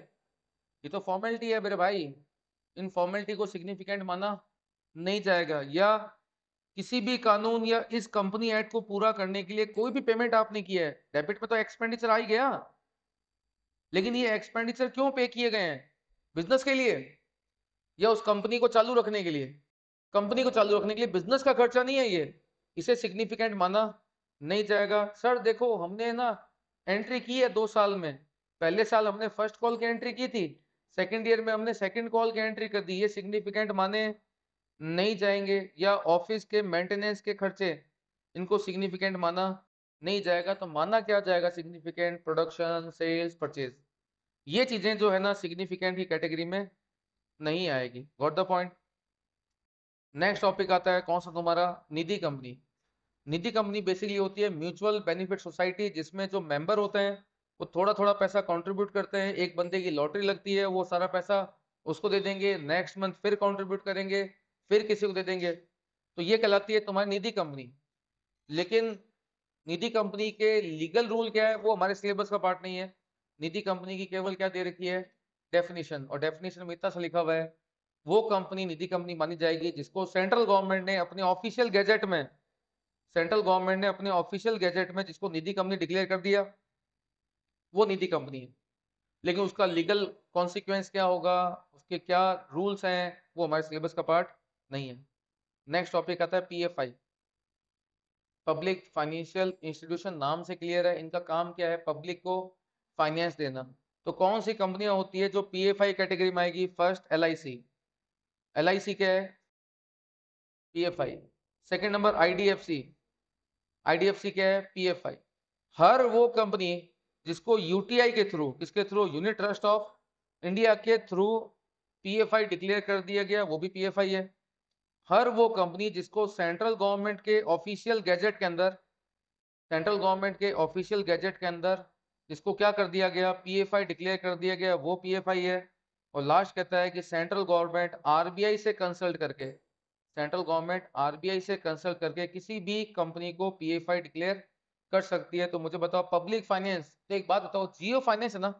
ये तो फॉर्मेलिटी है मेरे भाई, इन फॉर्मेलिटी को सिग्निफिकेंट माना नहीं जाएगा। या किसी भी कानून या इस कंपनी एक्ट को पूरा करने के लिए कोई भी पेमेंट आपने किया है, डेबिट में तो एक्सपेंडिचर आ ही गया, लेकिन ये एक्सपेंडिचर क्यों पे किए गए हैं, बिजनेस के लिए या उस कंपनी को चालू रखने के लिए? कंपनी को चालू रखने के लिए, बिजनेस का खर्चा नहीं है ये, इसे सिग्निफिकेंट माना नहीं जाएगा। सर देखो हमने ना एंट्री की है 2 साल में, पहले साल हमने फर्स्ट कॉल की एंट्री की थी, सेकेंड ईयर में हमने सेकेंड कॉल की एंट्री कर दी, ये सिग्निफिकेंट माने नहीं जाएंगे। या ऑफिस के मेंटेनेंस के खर्चे, इनको सिग्निफिकेंट माना नहीं जाएगा। तो माना क्या जाएगा सिग्निफिकेंट, प्रोडक्शन, सेल्स, परचेज, ये चीजें जो है ना सिग्निफिकेंट की कैटेगरी में नहीं आएगी। Got the point? Next topic आता है कौन सा तुम्हारा, निधि कंपनी। निधि कंपनी बेसिकली होती है म्यूचुअल बेनिफिट सोसाइटी, जिसमें जो मेंबर होते हैं वो थोड़ा थोड़ा पैसा कंट्रीब्यूट करते हैं। एक बंदे की लॉटरी लगती है, वो सारा पैसा उसको दे देंगे, नेक्स्ट मंथ फिर कंट्रीब्यूट करेंगे, फिर किसी को दे देंगे, तो ये कहलाती है तुम्हारी निधि कंपनी। लेकिन निधि कंपनी के लीगल रूल क्या है वो हमारे सिलेबस का पार्ट नहीं है। निधि कंपनी की केवल क्या दे रखी है, डेफिनेशन, और डेफिनेशन में इतना सा लिखा हुआ है, वो कंपनी निधि कंपनी मानी जाएगी जिसको सेंट्रल गवर्नमेंट ने अपने ऑफिशियल गैजेट में, सेंट्रल गवर्नमेंट ने अपने ऑफिशियल गैजेट में जिसको निधि कंपनी डिक्लेयर कर दिया, वो निधि कंपनी है। लेकिन उसका लीगल कॉन्सिक्वेंस क्या होगा, उसके क्या रूल्स हैं, वो हमारे सिलेबस का पार्ट नहीं है। नेक्स्ट टॉपिक आता है पीएफआई, पब्लिक फाइनेंशियल इंस्टीट्यूशन। नाम से क्लियर है इनका काम क्या है, पब्लिक को फाइनेंस देना। तो कौन सी कंपनियां होती है जो पीएफआई कैटेगरी में आएगी, फर्स्ट एलआईसी, एलआईसी क्या है, PFI. Second number IDFC, IDFC क्या है, पीएफआई। हर वो कंपनी जिसको यूटीआई के थ्रू, किसके through, unit trust of India के थ्रू पीएफआई डिक्लेयर कर दिया गया, वो भी पीएफआई है। हर वो कंपनी जिसको सेंट्रल गवर्नमेंट के ऑफिशियल गैजेट के अंदर, सेंट्रल गवर्नमेंट के ऑफिशियल गैजेट के अंदर जिसको क्या कर दिया गया, पीएफआई डिक्लेयर कर दिया गया, वो पीएफआई है। और लास्ट कहता है कि सेंट्रल गवर्नमेंट आरबीआई से कंसल्ट करके, सेंट्रल गवर्नमेंट आरबीआई से कंसल्ट करके किसी भी कंपनी को पीएफआई डिक्लेयर कर सकती है। तो मुझे बताओ पब्लिक फाइनेंस, तो एक बात बताओ, जियो फाइनेंस है ना,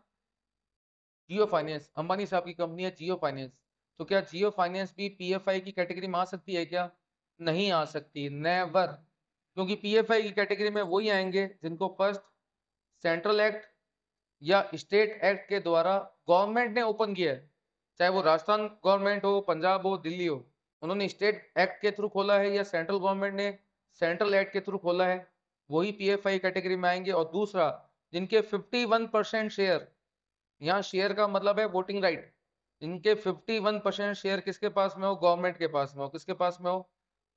जियो फाइनेंस अंबानी साहब की कंपनी है जियो फाइनेंस, तो क्या जियो फाइनेंस भी पीएफआई की कैटेगरी में आ सकती है क्या, नहीं आ सकती, नेवर। क्योंकि पीएफआई की कैटेगरी में वही आएंगे जिनको फर्स्ट सेंट्रल एक्ट या स्टेट एक्ट के द्वारा गवर्नमेंट ने ओपन किया है, चाहे वो राजस्थान गवर्नमेंट हो, पंजाब हो, दिल्ली हो, उन्होंने स्टेट एक्ट के थ्रू खोला है या सेंट्रल गवर्नमेंट ने सेंट्रल एक्ट के थ्रू खोला है, वही पीएफआई कैटेगरी में आएंगे। और दूसरा, जिनके 51% शेयर, यहाँ शेयर का मतलब है वोटिंग राइट, इनके 51% शेयर किसके पास में हो, गवर्नमेंट के पास में हो, किसके पास में हो,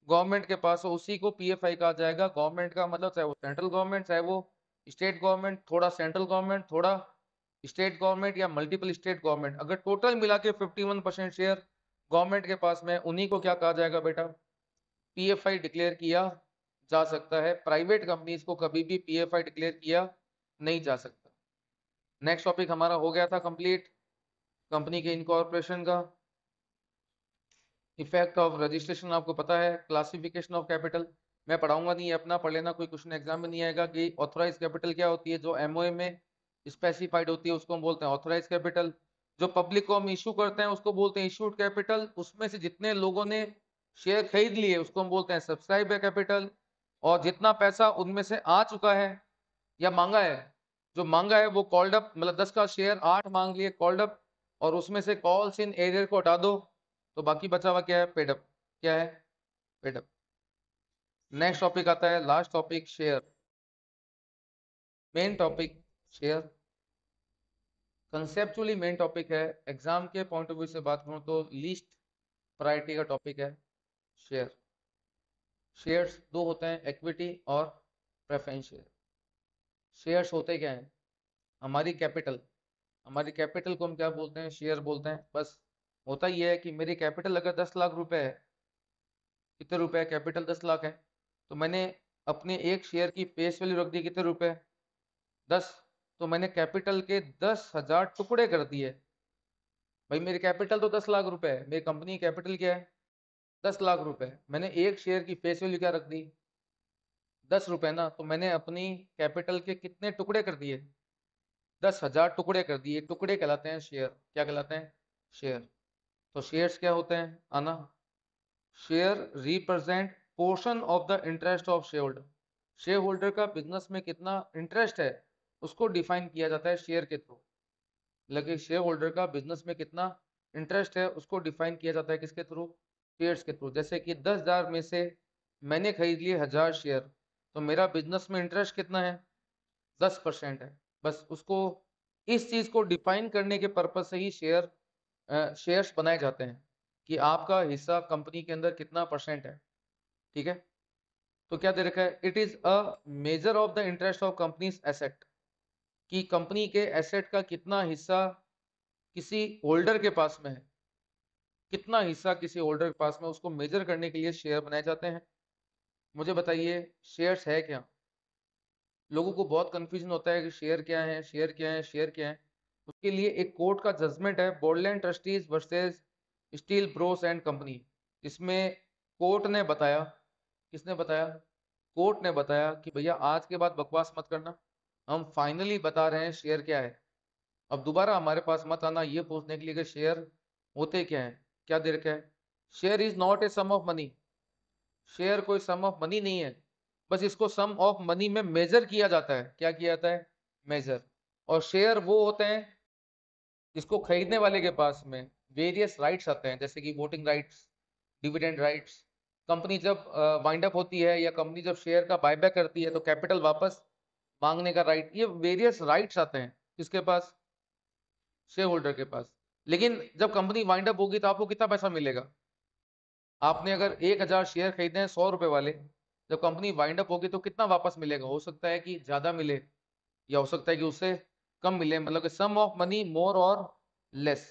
गवर्नमेंट के पास हो, उसी को पीएफआई कहा जाएगा। गवर्नमेंट का मतलब चाहे वो सेंट्रल गवर्नमेंट, चाहे वो स्टेट गवर्नमेंट, थोड़ा सेंट्रल गवर्नमेंट, थोड़ा स्टेट गवर्नमेंट या मल्टीपल स्टेट गवर्नमेंट, अगर टोटल मिला के 51% शेयर गवर्नमेंट के पास में, उन्हीं को क्या कहा जाएगा बेटा, पीएफआई डिक्लेयर किया जा सकता है। प्राइवेट कंपनीज को कभी भी पीएफआई डिक्लेयर किया नहीं जा सकता। नेक्स्ट टॉपिक हमारा हो गया था कंप्लीट, कंपनी के इनकॉर्पोरेशन का। इफेक्ट ऑफ रजिस्ट्रेशन आपको पता है, क्लासिफिकेशन ऑफ कैपिटल मैं पढ़ाऊंगा नहीं, अपना पढ़ लेना, कोई क्वेश्चन एग्जाम में नहीं आएगा कि ऑथोराइज कैपिटल क्या होती है, जो एमओए में स्पेसिफाइड होती है उसको हम बोलते हैं ऑथोराइज कैपिटल। जो पब्लिक को हम इशू करते हैं उसको बोलते हैं इशूड कैपिटल, उसमें से जितने लोगों ने शेयर खरीद लिए उसको हम बोलते हैं सब्सक्राइब कैपिटल, और जितना पैसा उनमें से आ चुका है या मांगा है, जो मांगा है वो कॉल्ड अप, मतलब 10 का शेयर 8 मांग लिए कॉल्ड अप, और उसमें से कॉल्स इन एरियर को हटा दो, तो बाकी बचा हुआ क्या है, पेड अप, क्या है, पेड अप। नेक्स्ट टॉपिक आता है last topic, share, main topic share, conceptually main topic है। एग्जाम के पॉइंट ऑफ व्यू से बात करूं तो लीस्ट प्रायोरिटी का टॉपिक है शेयर। शेयर्स दो होते हैं, इक्विटी और प्रेफरेंस शेयर। शेयर्स होते क्या हैं, हमारी कैपिटल, हमारी कैपिटल को हम क्या बोलते हैं, शेयर बोलते हैं। बस होता ही है कि मेरी कैपिटल अगर 10 लाख रुपए है, कितने रुपए है, कैपिटल 10 लाख है, तो मैंने अपने एक शेयर की फेस वैल्यू रख दी कितने रुपए, 10, तो मैंने कैपिटल के 10,000 टुकड़े कर दिए। भाई मेरी कैपिटल तो 10 लाख रुपए है, मेरी कंपनी की कैपिटल क्या है, 10 लाख रुपए, मैंने एक शेयर की फेस वैल्यू क्या रख दी, 10 रुपए ना, तो मैंने अपनी कैपिटल के कितने टुकड़े कर दिए, 10,000 टुकड़े कर दिए। टुकड़े कहलाते हैं शेयर, क्या कहलाते हैं, शेयर। तो शेयर्स क्या होते हैं, आना, share represent portion of the interest of share holder, share holder का बिजनेस में कितना इंटरेस्ट है उसको डिफाइन किया जाता है शेयर के थ्रू। लगे शेयर होल्डर का बिजनेस में कितना इंटरेस्ट है उसको डिफाइन किया जाता है किसके थ्रू, शेयर्स के थ्रू। जैसे कि 10,000 में से मैंने खरीद लिए 1,000 शेयर, तो मेरा बिजनेस में इंटरेस्ट कितना है, 10% है। बस उसको, इस चीज को डिफाइन करने के पर्पज से ही शेयर्स बनाए जाते हैं कि आपका हिस्सा कंपनी के अंदर कितना परसेंट है, ठीक है। तो क्या दे रखा है, it is a measure of the interest of companies asset, कि कंपनी के एसेट का कितना हिस्सा किसी होल्डर के पास में है, कितना हिस्सा किसी होल्डर के पास में, उसको मेजर करने के लिए शेयर बनाए जाते हैं। मुझे बताइए शेयर्स है क्या? लोगों को बहुत कंफ्यूजन होता है कि शेयर क्या है, शेयर क्या है, शेयर क्या है। उसके लिए एक कोर्ट का जजमेंट है, Borland trustees versus Steel Bros and company. इसमें कोर्ट ने बताया, किसने बताया? कोर्ट ने बताया कि भैया आज के बाद बकवास मत करना, हम फाइनली बता रहे हैं शेयर क्या है। अब दोबारा हमारे पास मत आना ये पूछने के लिए कि शेयर होते क्या है, क्या दे रखा है। Share is not a sum of money. Share कोई सम ऑफ मनी नहीं है, बस इसको सम ऑफ मनी में मेजर किया जाता है। क्या किया जाता है? मेजर। और शेयर वो होते हैं जिसको खरीदने वाले के पास में वेरियस राइट्स आते हैं, जैसे कि voting rights, dividend rights. Company जब वाइंड अप होती है या कंपनी जब शेयर का बायबैक करती है तो कैपिटल वापस मांगने का राइट, ये वेरियस राइट्स आते हैं किसके पास? शेयर होल्डर के पास। लेकिन जब कंपनी वाइंड अप होगी तो आपको कितना पैसा मिलेगा? आपने अगर 1,000 शेयर खरीदे हैं 100 रुपए वाले, जब कंपनी वाइंड अप होगी तो कितना वापस मिलेगा? हो सकता है कि ज्यादा मिले या हो सकता है कि उससे कम मिले, मतलब कि सम ऑफ मनी मोर और लेस।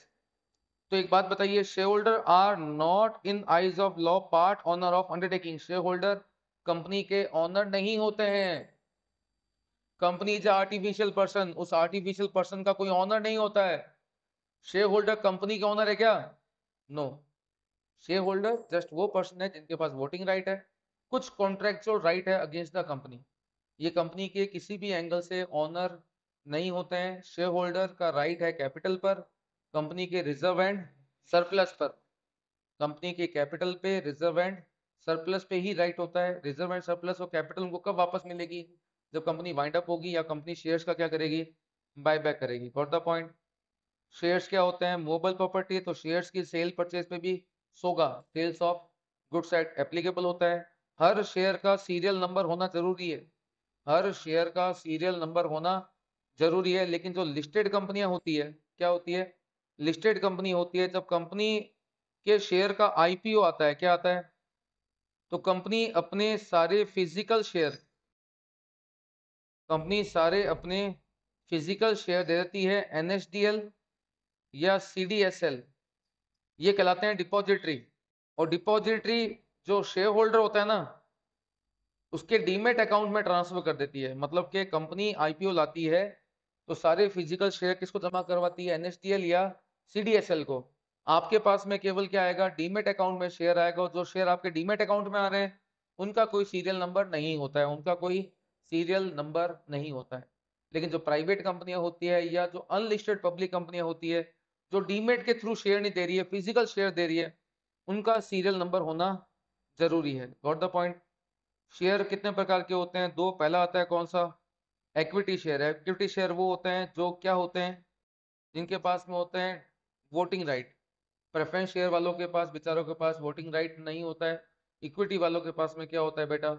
तो एक बात बताइए, shareholder are not in eyes of law part owner of undertaking. Shareholder company के ऑनर नहीं होते हैं। कंपनी इज आर्टिफिशियल पर्सन, उस आर्टिफिशियल पर्सन का कोई ऑनर नहीं होता है। शेयर होल्डर कंपनी का ऑनर है क्या? नो। शेयर होल्डर जस्ट वो पर्सन है जिनके पास वोटिंग राइट है, कुछ कॉन्ट्रेक्चुअल राइट है अगेंस्ट द कंपनी। ये कंपनी के किसी भी एंगल से ऑनर नहीं होते हैं। शेयर होल्डर का राइट है कैपिटल पर, कंपनी के रिजर्व एंड सरप्लस पर। कंपनी के कैपिटल पे, रिजर्व एंड सरप्लस पे ही राइट होता है। रिजर्व एंड सरप्लस और कैपिटल उनको कब वापस मिलेगी? जब कंपनी वाइंड अप होगी या कंपनी शेयर्स का क्या करेगी? बाय बैक करेगी। Got the point? शेयर्स क्या होते हैं? Mobile property. तो शेयर्स की सेल परचेज पे भी सोगा, sales of goods act applicable होता है। हर शेयर का सीरियल नंबर होना जरूरी है, हर शेयर का सीरियल नंबर होना जरूरी है। लेकिन जो लिस्टेड कंपनियां होती है, क्या होती है? लिस्टेड कंपनी होती है, जब कंपनी के शेयर का आईपीओ आता है, क्या आता है? तो कंपनी अपने सारे फिजिकल शेयर, कंपनी सारे अपने फिजिकल शेयर दे देती है एनएसडीएल या सीडीएसएल, ये कहलाते हैं डिपॉजिटरी। और डिपॉजिटरी जो शेयर होल्डर होता है ना, उसके डीमेट अकाउंट में ट्रांसफर कर देती है। मतलब कि कंपनी आईपीओ लाती है तो सारे फिजिकल शेयर किसको जमा करवाती है? एनएसडीएल या सीडीएसएल को। आपके पास में केवल क्या आएगा? डीमेट अकाउंट में शेयर आएगा, और जो शेयर आपके डीमेट अकाउंट में आ रहे हैं उनका कोई सीरियल नंबर नहीं होता है, उनका कोई सीरियल नंबर नहीं होता है। लेकिन जो प्राइवेट कंपनियां होती है या जो अनलिस्टेड पब्लिक कंपनियां होती है, जो डीमेट के थ्रू शेयर नहीं दे रही है, फिजिकल शेयर दे रही है, उनका सीरियल नंबर होना जरूरी है। Got the point? शेयर कितने प्रकार के होते हैं? दो। पहला आता है कौन सा? इक्विटी शेयर है। इक्विटी शेयर वो होते हैं जो क्या होते हैं? जिनके पास में होते हैं वोटिंग राइट। प्रेफरेंस शेयर वालों के पास, बेचारों के पास वोटिंग राइट नहीं होता है। इक्विटी वालों के पास में क्या होता है बेटा?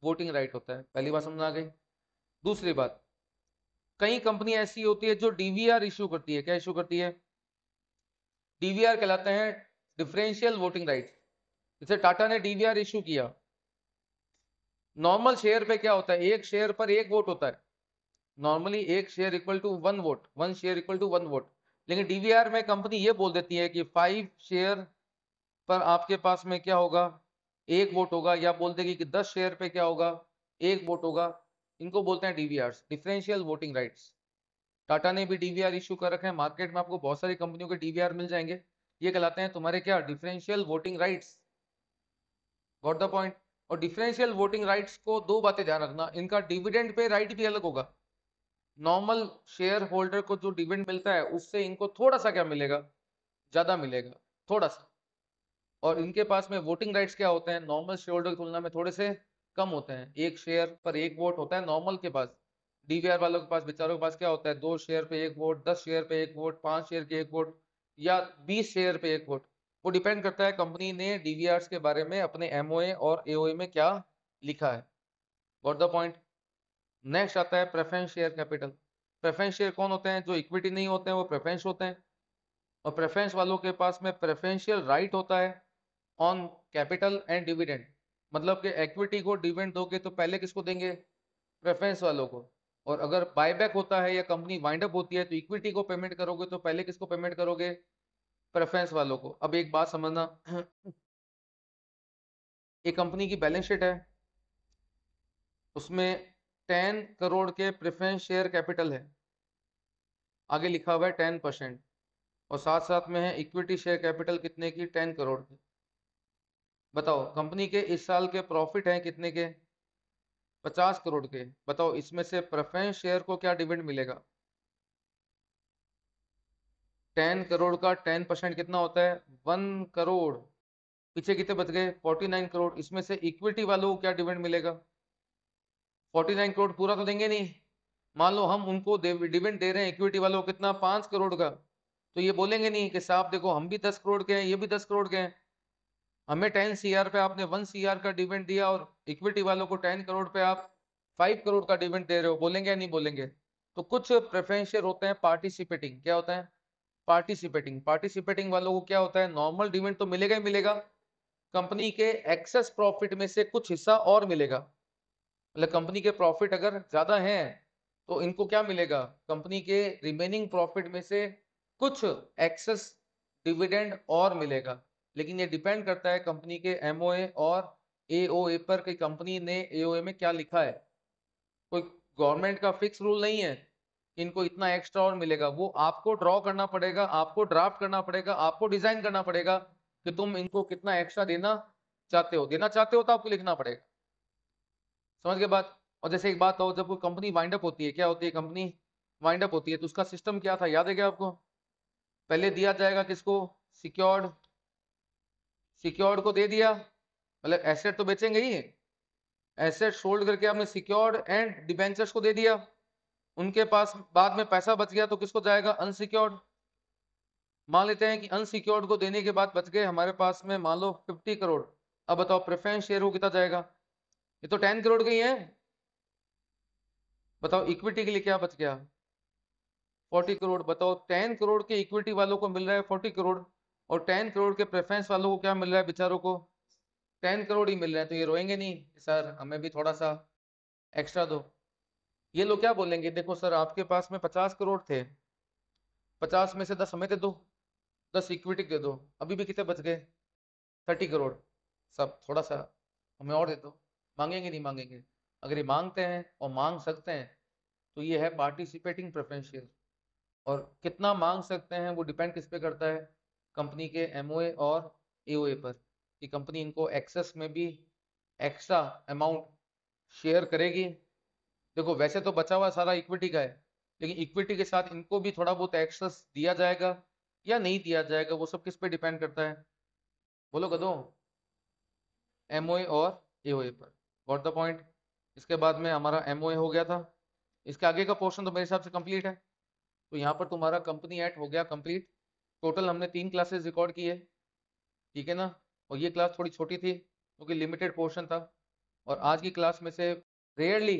वोटिंग राइट होता है। पहली बात समझ आ गई? दूसरी बात, कई कंपनी ऐसी होती है जो डीवीआर इशू करती है। क्या इशू करती है? डीवीआर कहलाते हैं डिफरेंशियल वोटिंग राइट। जैसे टाटा ने डीवीआर इशू किया। नॉर्मल शेयर पे क्या होता है? एक शेयर पर एक वोट होता है। नॉर्मली एक share equal to one vote, one share equal to one vote. लेकिन डीवीआर में कंपनी ये बोल देती है कि 5 शेयर पर आपके पास में क्या होगा? एक वोट होगा। या बोल देगी कि 10 शेयर पे क्या होगा? एक वोट होगा। इनको बोलते हैं DVR, differential voting rights. Tata ने भी डीवीआर इशू कर रखे हैं। मार्केट में आपको बहुत सारी कंपनियों के डीवीआर मिल जाएंगे। ये कहलाते हैं तुम्हारे क्या? Differential voting rights. Got the point? और डिफरेंशियल वोटिंग राइट्स को दो बातें ध्यान रखना, इनका डिविडेंड पे राइट भी अलग होगा। नॉर्मल शेयर होल्डर को जो डिविडेंड मिलता है उससे इनको थोड़ा सा क्या मिलेगा? ज्यादा मिलेगा, थोड़ा सा। और इनके पास में वोटिंग राइट्स क्या होते हैं? नॉर्मल शेयर होल्डर की तुलना में थोड़े से कम होते हैं। एक शेयर पर एक वोट होता है नॉर्मल के पास। डीवीआर वालों के पास, बेचारों के पास क्या होता है? 2 शेयर पे एक वोट, 10 शेयर पे एक वोट, 5 शेयर के एक वोट, या 20 शेयर पे एक वोट। वो डिपेंड करता है कंपनी ने डीवीआर के बारे में अपने एमओए और एओए में क्या लिखा है। Got the point? नेक्स्ट आता है preference share capital. Preference share कौन होते हैं? जो इक्विटी नहीं होते हैं वो प्रेफरेंस होते हैं। और प्रेफरेंस वालों के पास में प्रेफरेंशियल राइट होता है ऑन कैपिटल एंड डिविडेंड। मतलब कि इक्विटी को डिविडेंड दोगे तो पहले किसको देंगे? प्रेफरेंस वालों को। और अगर बायबैक होता है या कंपनी वाइंड अप होती है तो इक्विटी को पेमेंट करोगे तो पहले किसको पेमेंट करोगे? प्रेफरेंस वालों को। अब एक बात समझना, एक कंपनी की बैलेंस शीट है, उसमें 10 करोड़ के प्रेफरेंस शेयर कैपिटल है, आगे लिखा हुआ है 10%, और साथ साथ में है इक्विटी शेयर कैपिटल कितने की, 10 करोड़ की। बताओ कंपनी के इस साल के प्रॉफिट हैं कितने के, 50 करोड़ के। बताओ इसमें से प्रेफरेंस शेयर को क्या डिविडेंड मिलेगा। 10 करोड़ का 10% कितना होता है, 1 करोड़। पीछे कितने बच गए, 49 करोड़। इसमें से इक्विटी वालों को क्या डिविडेंड मिलेगा, 49 करोड़ पूरा तो देंगे नहीं। मान लो हम उनको डिविडेंड दे रहे हैं इक्विटी वालों को कितना, 5 करोड़ का, तो ये बोलेंगे नहीं कि साहब देखो हम भी 10 करोड़ के हैं, ये भी 10 करोड़ के हैं, हमें 10 CR पे आपने 1 CR का डिविडेंड दिया और इक्विटी वालों को 10 करोड़ पे आप 5 करोड़ का डिविडेंड दे रहे हो, बोलेंगे या नहीं बोलेंगे। तो कुछ प्रेफरेंस शेयर होते हैं पार्टिसिपेटिंग, क्या होता है, पार्टिसिपेटिंग। पार्टिसिपेटिंग वालों को क्या होता है, नॉर्मल डिविडेंड तो मिलेगा ही मिलेगा, कंपनी के एक्सेस प्रॉफिट में से कुछ हिस्सा और मिलेगा। मतलब कंपनी के प्रॉफिट अगर ज्यादा हैं तो इनको क्या मिलेगा, कंपनी के रिमेनिंग प्रॉफिट में से कुछ एक्सेस डिविडेंड और मिलेगा। लेकिन ये डिपेंड करता है कंपनी के एमओए और एओए पर कि कंपनी ने एओए में क्या लिखा है। कोई गवर्नमेंट का फिक्स रूल नहीं है कि इनको इतना एक्स्ट्रा और मिलेगा, वो आपको ड्रॉ करना पड़ेगा, आपको ड्राफ्ट करना पड़ेगा, आपको डिजाइन करना पड़ेगा कि तुम इनको कितना एक्स्ट्रा देना चाहते हो। देना चाहते हो तो आपको लिखना पड़ेगा, समझ के बात। और जैसे एक बात हो, जब कोई कंपनी वाइंड अप होती है, क्या होती है, कंपनी वाइंड अप होती है तो उसका सिस्टम क्या था, याद है क्या आपको। पहले दिया जाएगा किसको, सिक्योर्ड, सिक्योर्ड को दे दिया, मतलब एसेट तो बेचेंगे ही, एसेट सोल्ड करके आपने सिक्योर्ड एंड डिबेंचर्स को दे दिया, उनके पास बाद में पैसा बच गया तो किसको जाएगा, अनसिक्योर्ड। मान लेते हैं कि अनसिक्योर्ड को देने के बाद बच गए हमारे पास में मान लो 50 करोड़। अब बताओ प्रेफरेंस शेयर को कितना जाएगा, ये तो 10 करोड़ के ही है। बताओ इक्विटी के लिए क्या बच गया, 40 करोड़। बताओ 10 करोड़ के इक्विटी वालों को मिल रहा है 40 करोड़, और 10 करोड़ के प्रेफरेंस वालों को क्या मिल रहा है बेचारों को, 10 करोड़ ही मिल रहे हैं। तो ये रोएंगे नहीं सर हमें भी थोड़ा सा एक्स्ट्रा दो। ये लोग क्या बोलेंगे, देखो सर आपके पास में 50 करोड़ थे, 50 में से 10 हमें दे दो, 10 इक्विटी दे दो, अभी भी कितने बच गए, 30 करोड़। सब थोड़ा सा हमें और दे दो। मांगेंगे नहीं मांगेंगे, अगर ये मांगते हैं और मांग सकते हैं तो ये है पार्टिसिपेटिंग प्रेफरेंस शेयर। और कितना मांग सकते हैं वो डिपेंड किस पे करता है, कंपनी के एमओए और एओए पर, कि कंपनी इनको एक्सेस में भी एक्स्ट्रा अमाउंट शेयर करेगी। देखो वैसे तो बचा हुआ सारा इक्विटी का है, लेकिन इक्विटी के साथ इनको भी थोड़ा बहुत एक्सेस दिया जाएगा या नहीं दिया जाएगा, वो सब किस पे डिपेंड करता है, बोलो कदों, एमओए और एओए पर। Got the point. इसके बाद में हमारा एमओए हो गया था, इसके आगे का पोर्शन तो मेरे हिसाब से कंप्लीट है। तो यहाँ पर तुम्हारा कंपनी एक्ट हो गया कंप्लीट। टोटल हमने 3 क्लासेस रिकॉर्ड की है, ठीक है ना। और ये क्लास थोड़ी छोटी थी क्योंकि लिमिटेड पोर्शन था, और आज की क्लास में से रेयरली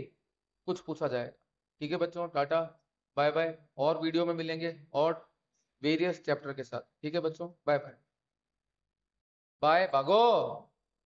कुछ पूछा जाएगा। ठीक है बच्चों, टाटा बाय बाय, और वीडियो में मिलेंगे और वेरियस चैप्टर के साथ। ठीक है बच्चों, बाय बाय, बाय भागो।